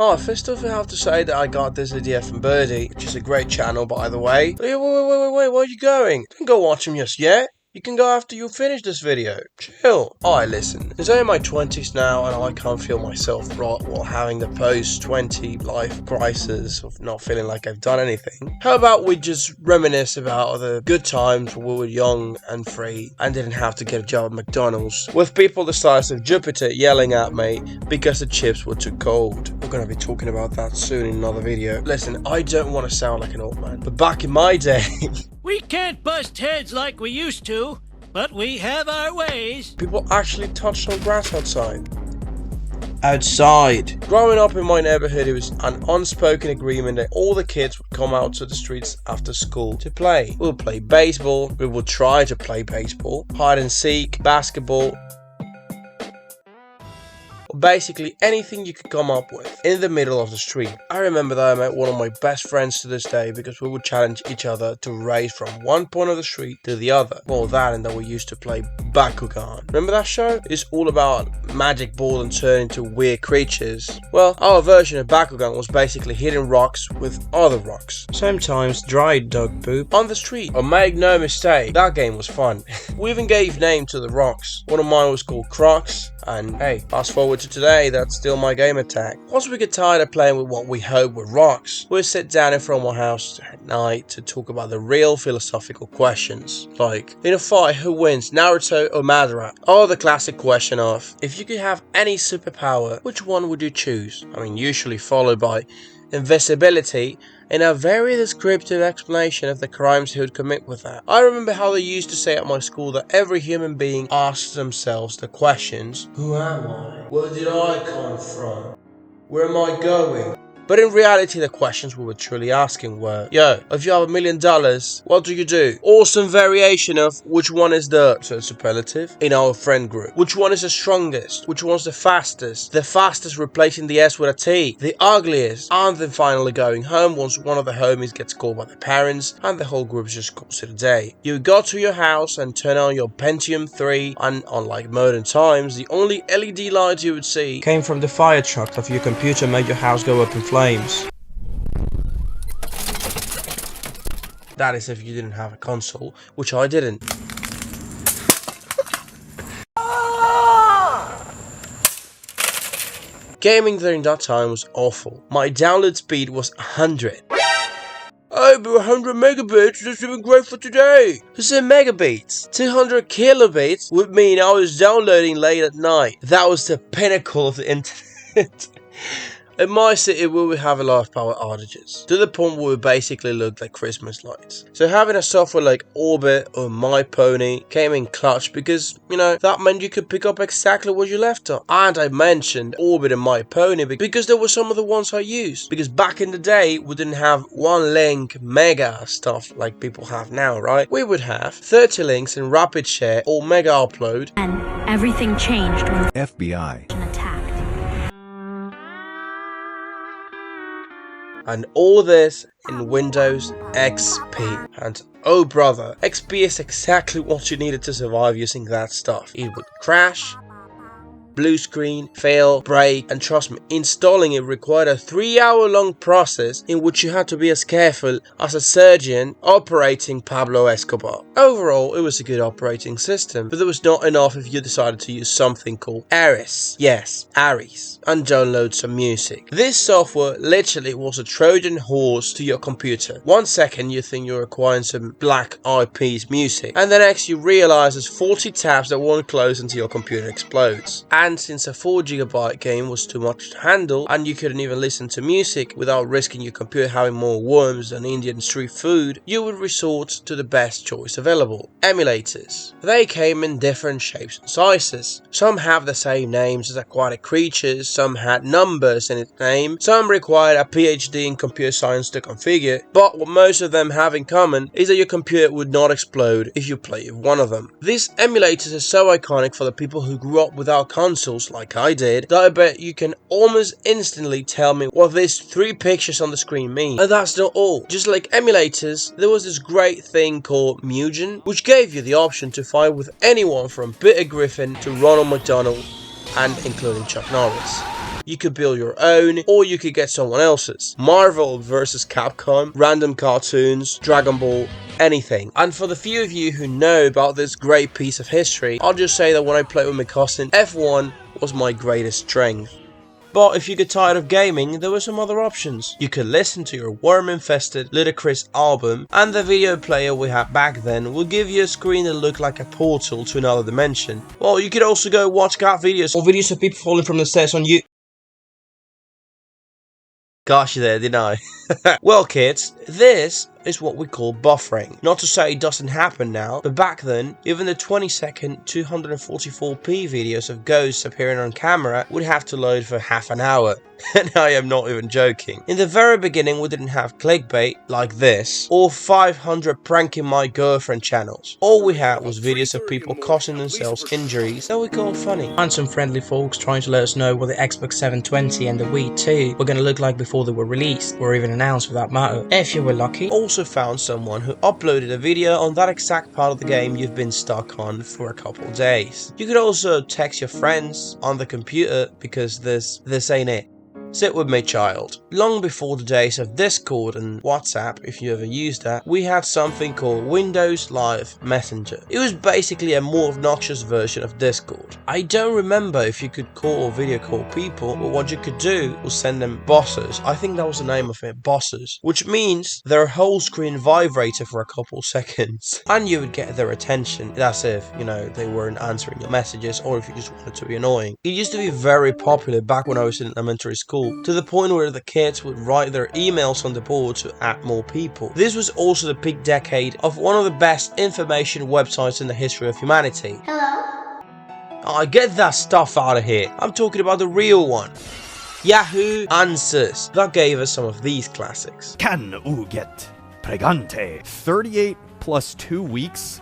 Oh, first off, I have to say that I got this idea from Birdie, which is a great channel, by the way. Wait, where are you going? Don't go watch him just yet. You can go after you finish this video. Chill. Alright, listen. Since I'm in my 20s now and I can't feel myself right while having the post-20 life crisis of not feeling like I've done anything, how about we just reminisce about the good times when we were young and free and didn't have to get a job at McDonald's with people the size of Jupiter yelling at me because the chips were too cold. We're gonna be talking about that soon in another video. Listen, I don't want to sound like an old man, but back in my day... We can't bust heads like we used to, but we have our ways. People actually touched on grass outside. Growing up in my neighborhood, it was an unspoken agreement that all the kids would come out to the streets after school to play. We would play baseball, we would try to play baseball, hide and seek, basketball, basically anything you could come up with in the middle of the street. I remember that I met one of my best friends to this day because we would challenge each other to race from one point of the street to the other. Well, that and then we used to play Bakugan. Remember that show? It's all about magic ball and turn into weird creatures. Well, our version of Bakugan was basically hitting rocks with other rocks. Sometimes dried dog poop on the street. But make no mistake, that game was fun. We even gave name to the rocks. One of mine was called Crocs. And hey, fast forward to today, that's still my gamer tag. Once we get tired of playing with what we hope were rocks, we'll sit down in front of my house at night to talk about the real philosophical questions. Like, in a fight, who wins, Naruto or Madara? Or the classic question of, if you could have any superpower, which one would you choose? I mean, usually followed by invisibility, and a very descriptive explanation of the crimes he would commit with that. I remember how they used to say at my school that every human being asks themselves the questions, who am I? Where did I come from? Where am I going? But in reality, the questions we were truly asking were, yo, if you have $1 million, what do you do? Awesome variation of which one is the superlative in our friend group. Which one is the strongest? Which one's the fastest? The fastest replacing the S with a T. The ugliest. And then finally going home once one of the homies gets called by the parents and the whole group just calls it a day. You go to your house and turn on your Pentium 3 and unlike modern times, the only LED lights you would see came from the fire truck of your computer made your house go up in flames. That is if you didn't have a console, which I didn't. Gaming during that time was awful. My download speed was 100. Oh, but 100 megabits, that's even great for today. Who said megabits? 200 kilobits would mean I was downloading late at night. That was the pinnacle of the internet. In my city, we would have a lot of power outages, to the point where we basically looked like Christmas lights. So having a software like Orbit or MyPony came in clutch because, you know, that meant you could pick up exactly where you left off. And I mentioned Orbit and MyPony because they were some of the ones I used. Because back in the day, we didn't have one link mega stuff like people have now, right? We would have 30 links in rapid share or mega upload. And everything changed when the FBI attacked. And all this in Windows XP. And oh brother, XP is exactly what you needed to survive using that stuff. It would crash, blue screen, fail, break, and trust me, installing it required a 3-hour-long process in which you had to be as careful as a surgeon operating Pablo Escobar. Overall, it was a good operating system, but there was not enough if you decided to use something called Ares. Yes, Ares, and download some music. This software literally was a Trojan horse to your computer. 1 second you think you're acquiring some Black Eyed Peas music, and the next you realize there's 40 tabs that won't close until your computer explodes. And since a 4GB game was too much to handle, and you couldn't even listen to music without risking your computer having more worms than Indian street food, you would resort to the best choice available, emulators. They came in different shapes and sizes. Some have the same names as aquatic creatures, some had numbers in its name, some required a PhD in computer science to configure, but what most of them have in common is that your computer would not explode if you play with one of them. These emulators are so iconic for the people who grew up without consoles like I did, that I bet you can almost instantly tell me what these 3 pictures on the screen mean. And that's not all. Just like emulators, there was this great thing called Mugen, which gave you the option to fight with anyone from Peter Griffin to Ronald McDonald, and including Chuck Norris. You could build your own, or you could get someone else's. Marvel vs. Capcom, random cartoons, Dragon Ball, anything. And for the few of you who know about this great piece of history, I'll just say that when I played with my cousin, F1 was my greatest strength. But if you get tired of gaming, there were some other options. You could listen to your worm-infested Ludacris album, and the video player we had back then would give you a screen that looked like a portal to another dimension. Well, you could also go watch cat videos or videos of people falling from the stairs on you. Gosh, you there, didn't I? Well, kids, this is what we call buffering. Not to say it doesn't happen now, but back then, even the 20-second 244p videos of ghosts appearing on camera would have to load for half an hour. And I am not even joking. In the very beginning, we didn't have clickbait like this, or 500 pranking my girlfriend channels. All we had was videos of people causing themselves injuries that we called funny. And some friendly folks trying to let us know what the Xbox 720 and the Wii 2 were gonna look like before they were released, or even announced for that matter, if you were lucky. Also found someone who uploaded a video on that exact part of the game you've been stuck on for a couple days. You could also text your friends on the computer, because this ain't it. Sit with me, child. Long before the days of Discord and WhatsApp, if you ever used that, we had something called Windows Live Messenger. It was basically a more obnoxious version of Discord. I don't remember if you could call or video call people, but what you could do was send them bosses. I think that was the name of it, bosses. Which means their whole screen vibrated for a couple seconds. And you would get their attention. That's if, you know, they weren't answering your messages, or if you just wanted to be annoying. It used to be very popular back when I was in elementary school, to the point where the kids would write their emails on the board to add more people. This was also the peak decade of one of the best information websites in the history of humanity. Hello? Oh, get that stuff out of here. I'm talking about the real one. Yahoo Answers. That gave us some of these classics. Can u get pregante? 38 plus 2 weeks?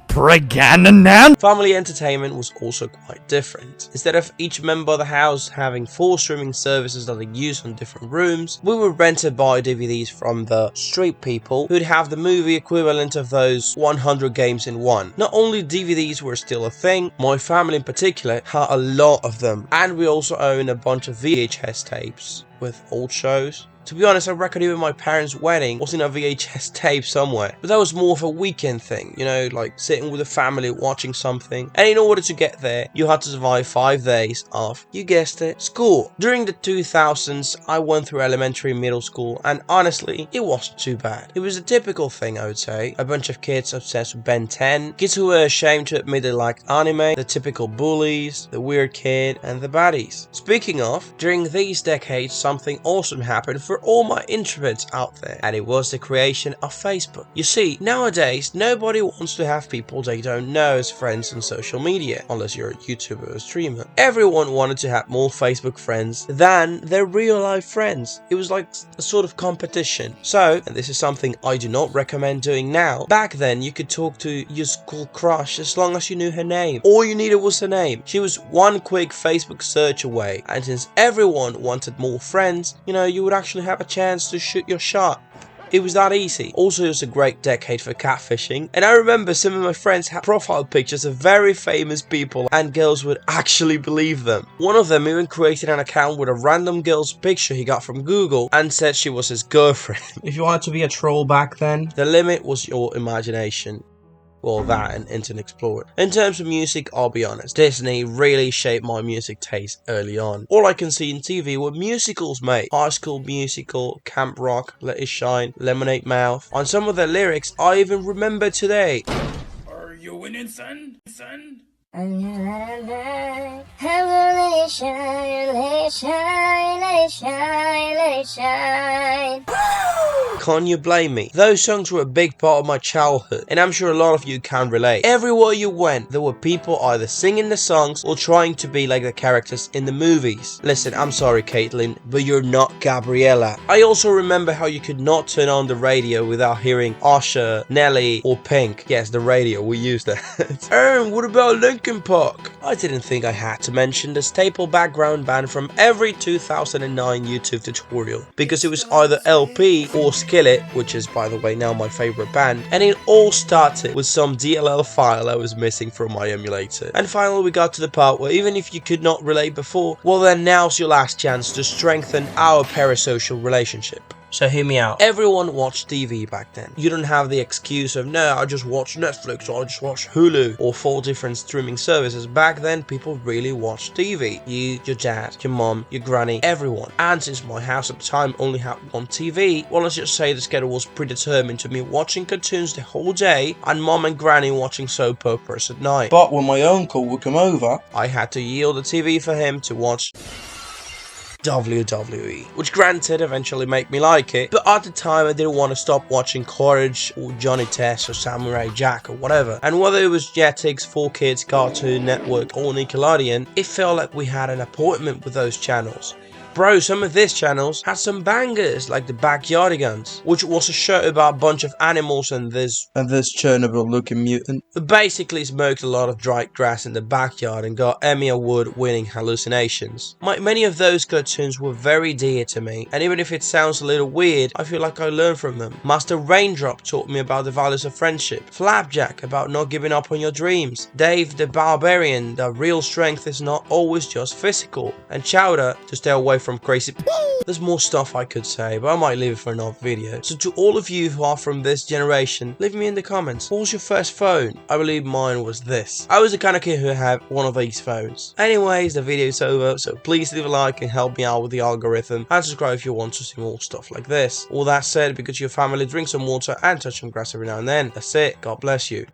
Preganan? Family entertainment was also quite different. Instead of each member of the house having 4 streaming services that they use on different rooms, we were rented by DVDs from the street people who'd have the movie equivalent of those 100 games in one. Not only DVDs were still a thing, my family in particular had a lot of them, and we also owned a bunch of VHS tapes with old shows. To be honest, I reckon even my parents' wedding was in a VHS tape somewhere. But that was more of a weekend thing, you know, like sitting with the family watching something. And in order to get there, you had to survive 5 days of, you guessed it, school. During the 2000s, I went through elementary and middle school, and honestly, it wasn't too bad. It was a typical thing, I would say. A bunch of kids obsessed with Ben 10, kids who were ashamed to admit they liked anime, the typical bullies, the weird kid, and the baddies. Speaking of, during these decades, something awesome happened for all my introverts out there, and it was the creation of Facebook. You see, nowadays nobody wants to have people they don't know as friends on social media, unless you're a YouTuber or a streamer. Everyone wanted to have more Facebook friends than their real life friends. It was like a sort of competition. So, and this is something I do not recommend doing now, back then you could talk to your school crush as long as you knew her name. All you needed was her name. She was one quick Facebook search away, and since everyone wanted more friends, you know, you would actually have a chance to shoot your shot. It was that easy. Also, it was a great decade for catfishing, and I remember some of my friends had profile pictures of very famous people, and girls would actually believe them. One of them even created an account with a random girl's picture he got from Google and said she was his girlfriend. If you wanted to be a troll back then, The limit was your imagination. Well, that and Internet Explorer. In terms of music, I'll be honest, Disney really shaped my music taste early on. All I can see in TV were musicals, mate. High School Musical, Camp Rock, Let It Shine, Lemonade Mouth. On some of the lyrics, I even remember today. Are you winning, son? Son? Can't you blame me? Those songs were a big part of my childhood, and I'm sure a lot of you can relate. Everywhere you went, there were people either singing the songs or trying to be like the characters in the movies. Listen, I'm sorry, Caitlin, but you're not Gabriella. I also remember how you could not turn on the radio without hearing Usher, Nelly, or Pink. Yes, the radio, we used that. What about Linkin Park? I didn't think I had to mention the staple background band from every 2009 YouTube tutorial, because it was either LP or Skillet, which is by the way now my favorite band, and it all started with some DLL file I was missing from my emulator. And finally we got to the part where even if you could not relate before, well then now's your last chance to strengthen our parasocial relationship. So hear me out. Everyone watched TV back then. You don't have the excuse of, no, I just watch Netflix or I just watch Hulu or 4 different streaming services. Back then, people really watched TV. You, your dad, your mom, your granny, everyone. And since my house at the time only had one TV, well, let's just say the schedule was predetermined to me watching cartoons the whole day and mom and granny watching soap operas at night. But when my uncle would come over, I had to yield the TV for him to watch WWE, which granted eventually made me like it, but at the time I didn't want to stop watching Courage or Johnny Test or Samurai Jack or whatever. And whether it was Jetix, 4Kids, Cartoon Network or Nickelodeon, it felt like we had an appointment with those channels. Bro, some of these channels had some bangers, like the Backyardigans, which was a show about a bunch of animals and this Chernobyl-looking mutant who basically smoked a lot of dried grass in the backyard and got Emmy Award-winning hallucinations. Many of those cartoons were very dear to me, and even if it sounds a little weird, I feel like I learned from them. Master Raindrop taught me about the values of friendship, Flapjack about not giving up on your dreams, Dave the Barbarian that real strength is not always just physical, and Chowder to stay away from crazy. There's more stuff I could say, but I might leave it for another video. So to all of you who are from this generation, leave me in the comments. What was your first phone? I believe mine was this. I was the kind of kid who had one of these phones. Anyways, the video is over, so please leave a like and help me out with the algorithm, and subscribe if you want to see more stuff like this. All that said, because your family, drink some water and touch some grass every now and then. That's it. God bless you.